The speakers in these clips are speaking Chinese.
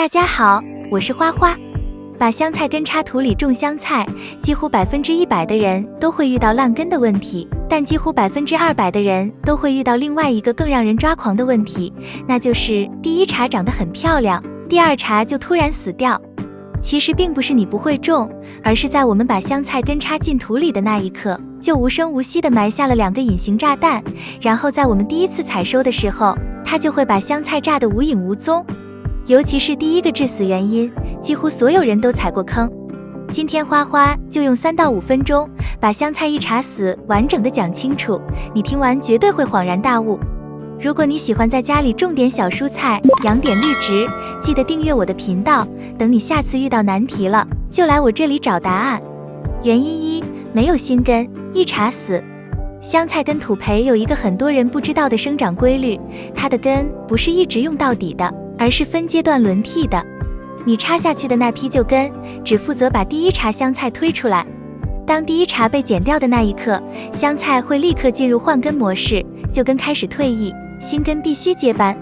大家好，我是花花。把香菜根插土里种香菜，几乎100%的人都会遇到烂根的问题，但几乎200%的人都会遇到另外一个更让人抓狂的问题，那就是第一茬长得很漂亮，第二茬就突然死掉。其实并不是你不会种，而是在我们把香菜根插进土里的那一刻，就无声无息地埋下了2个隐形炸弹，然后在我们第一次采收的时候，它就会把香菜炸得无影无踪。尤其是第一个致死原因，几乎所有人都踩过坑。今天花花就用3到5分钟把香菜一茬死完整的讲清楚，你听完绝对会恍然大悟。如果你喜欢在家里种点小蔬菜，养点绿植，记得订阅我的频道，等你下次遇到难题了，就来我这里找答案。原因1，没有新根，一茬死。香菜根土培有一个很多人不知道的生长规律，它的根不是一直用到底的，而是分阶段轮替的。你插下去的那批旧根，只负责把第一茬香菜推出来。当第一茬被剪掉的那一刻，香菜会立刻进入换根模式，旧根开始退役，新根必须接班。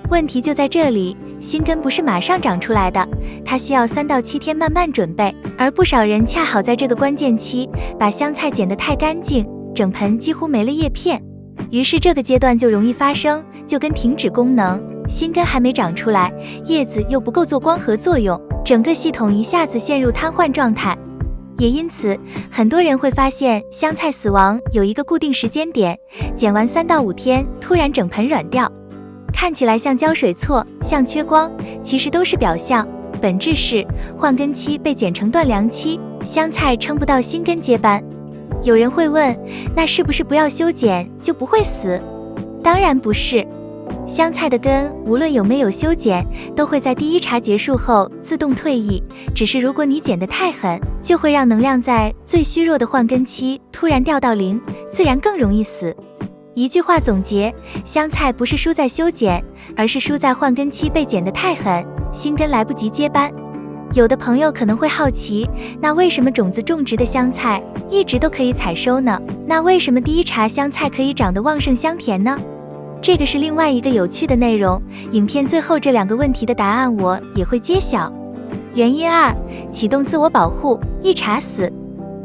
问题就在这里，新根不是马上长出来的，它需要3到7天慢慢准备，而不少人恰好在这个关键期把香菜剪得太干净，整盆几乎没了叶片，于是这个阶段就容易发生旧根停止功能，新根还没长出来，叶子又不够做光合作用，整个系统一下子陷入瘫痪状态。也因此，很多人会发现香菜死亡有一个固定时间点，剪完3到5天，突然整盆软掉，看起来像浇水错，像缺光，其实都是表象，本质是换根期被剪成断粮期，香菜撑不到新根接班。有人会问，那是不是不要修剪就不会死？当然不是。香菜的根无论有没有修剪，都会在第一茬结束后自动退役，只是如果你剪得太狠，就会让能量在最虚弱的换根期突然掉到0，自然更容易死。一句话总结，香菜不是输在修剪，而是输在换根期被剪得太狠，新根来不及接班。有的朋友可能会好奇，那为什么种子种植的香菜一直都可以采收呢？那为什么第一茬香菜可以长得旺盛香甜呢？这个是另外一个有趣的内容，影片最后这2个问题的答案我也会揭晓。原因2，启动自我保护，一茬死。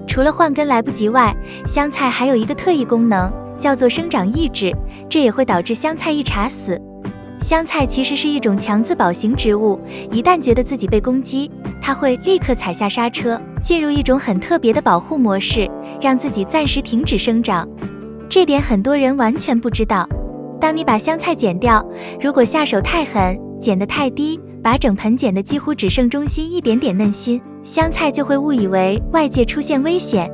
除了换根来不及外，香菜还有一个特异功能，叫做生长抑制，这也会导致香菜一茬死。香菜其实是一种强自保型植物，一旦觉得自己被攻击，它会立刻踩下刹车，进入一种很特别的保护模式，让自己暂时停止生长。这点很多人完全不知道。当你把香菜剪掉，如果下手太狠，剪得太低，把整盆剪得几乎只剩中心一点点嫩心，香菜就会误以为外界出现危险。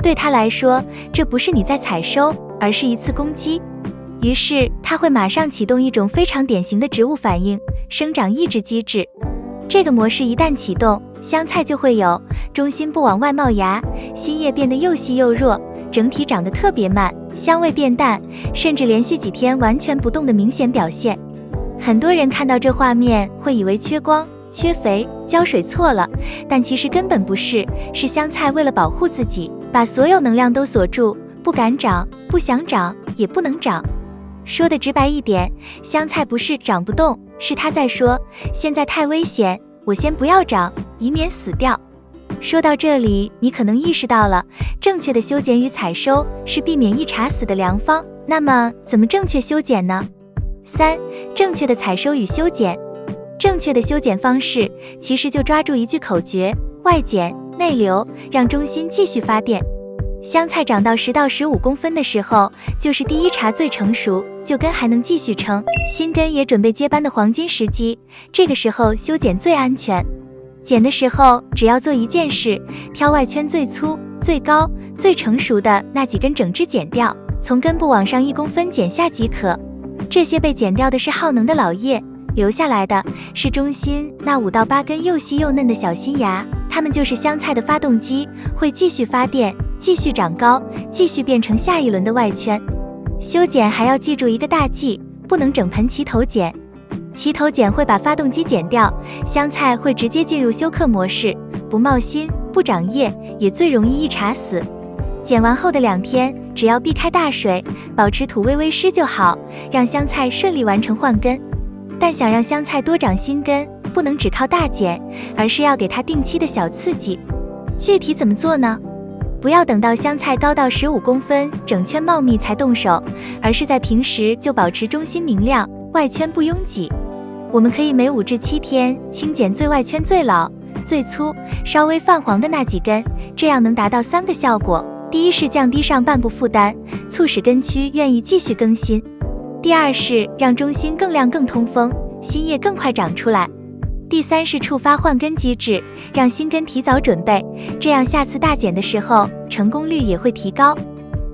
对它来说，这不是你在采收，而是一次攻击。于是它会马上启动一种非常典型的植物反应——生长抑制机制。这个模式一旦启动，香菜就会有中心不往外冒芽，新叶变得又细又弱，整体长得特别慢，香味变淡，甚至连续几天完全不动的明显表现。很多人看到这画面会以为缺光、缺肥、浇水错了，但其实根本不是，是香菜为了保护自己，把所有能量都锁住，不敢长，不想长，也不能长。说的直白一点，香菜不是长不动，是它在说，现在太危险，我先不要长，以免死掉。说到这里，你可能意识到了，正确的修剪与采收是避免一茬死的良方。那么，怎么正确修剪呢？3、正确的采收与修剪。正确的修剪方式，其实就抓住一句口诀：外剪、内留，让中心继续发电。香菜长到10到15公分的时候，就是第一茬最成熟，旧根还能继续撑，新根也准备接班的黄金时机。这个时候修剪最安全。剪的时候只要做一件事，挑外圈最粗、最高、最成熟的那几根整枝剪掉，从根部往上1公分剪下即可。这些被剪掉的是耗能的老叶，留下来的是中心那5到8根又细又嫩的小新芽，它们就是香菜的发动机，会继续发电，继续长高，继续变成下一轮的外圈。修剪还要记住一个大忌，不能整盆齐头剪。齐头剪会把发动机剪掉，香菜会直接进入休克模式，不冒新，不长叶，也最容易一茬死。剪完后的2天，只要避开大水，保持土微微湿就好，让香菜顺利完成换根。但想让香菜多长新根，不能只靠大剪，而是要给它定期的小刺激。具体怎么做呢？不要等到香菜高到15公分，整圈茂密才动手，而是在平时就保持中心明亮，外圈不拥挤。我们可以每5至7天清剪最外圈最老、最粗、稍微泛黄的那几根，这样能达到3个效果。第一是降低上半部负担，促使根区愿意继续更新；第二是让中心更亮更通风，新叶更快长出来；第三是触发换根机制，让新根提早准备，这样下次大剪的时候成功率也会提高。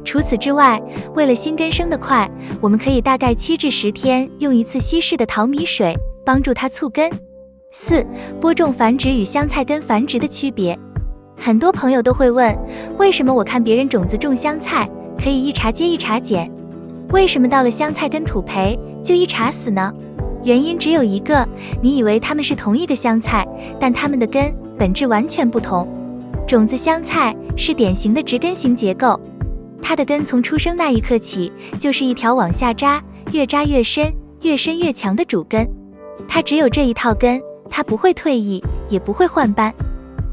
除此之外，为了新根生得快，我们可以大概7至10天用一次稀释的淘米水，帮助它促根。4. 播种繁殖与香菜根繁殖的区别。很多朋友都会问，为什么我看别人种子种香菜可以一茬接一茬剪，为什么到了香菜跟土培就一茬死呢？原因只有一个，你以为它们是同一个香菜，但它们的根本质完全不同。种子香菜是典型的直根型结构，它的根从出生那一刻起就是一条往下扎，越扎越深，越深越强的主根。它只有这一套根，它不会退役，也不会换班。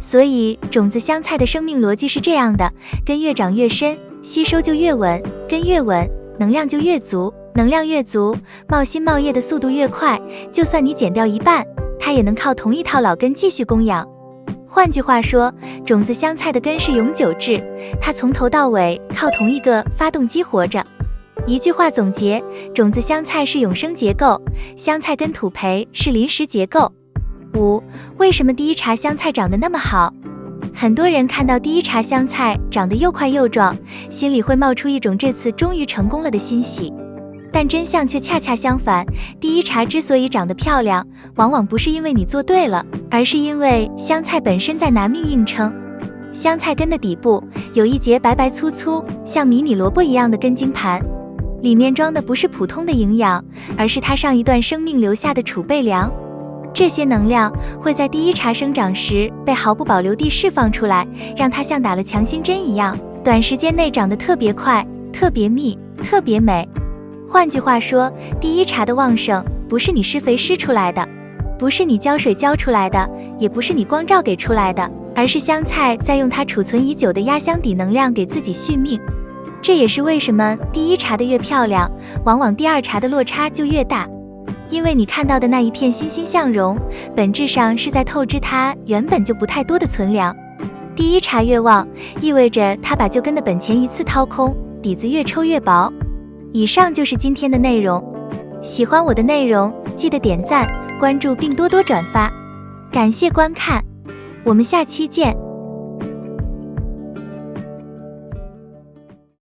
所以种子香菜的生命逻辑是这样的，根越长越深，吸收就越稳，根越稳，能量就越足，能量越足，冒新冒叶的速度越快，就算你剪掉一半，它也能靠同一套老根继续供养。换句话说，种子香菜的根是永久制，它从头到尾靠同一个发动机活着。一句话总结，种子香菜是永生结构，香菜根土培是临时结构。5. 为什么第一茬香菜长得那么好？很多人看到第一茬香菜长得又快又壮，心里会冒出一种这次终于成功了的欣喜。但真相却恰恰相反，第一茬之所以长得漂亮，往往不是因为你做对了，而是因为香菜本身在拿命硬撑。香菜根的底部有一节白白粗粗，像迷你萝卜一样的根茎盘，里面装的不是普通的营养，而是它上一段生命留下的储备粮。这些能量会在第一茬生长时被毫不保留地释放出来，让它像打了强心针一样，短时间内长得特别快、特别密、特别美。换句话说，第一茬的旺盛不是你施肥施出来的，不是你浇水浇出来的，也不是你光照给出来的，而是香菜在用它储存已久的压箱底能量给自己续命。这也是为什么第一茬的越漂亮，往往第二茬的落差就越大。因为你看到的那一片欣欣向荣，本质上是在透支它原本就不太多的存粮。第一茬越旺，意味着它把旧根的本钱一次掏空，底子越抽越薄。以上就是今天的内容，喜欢我的内容，记得点赞、关注并多多转发。感谢观看，我们下期见。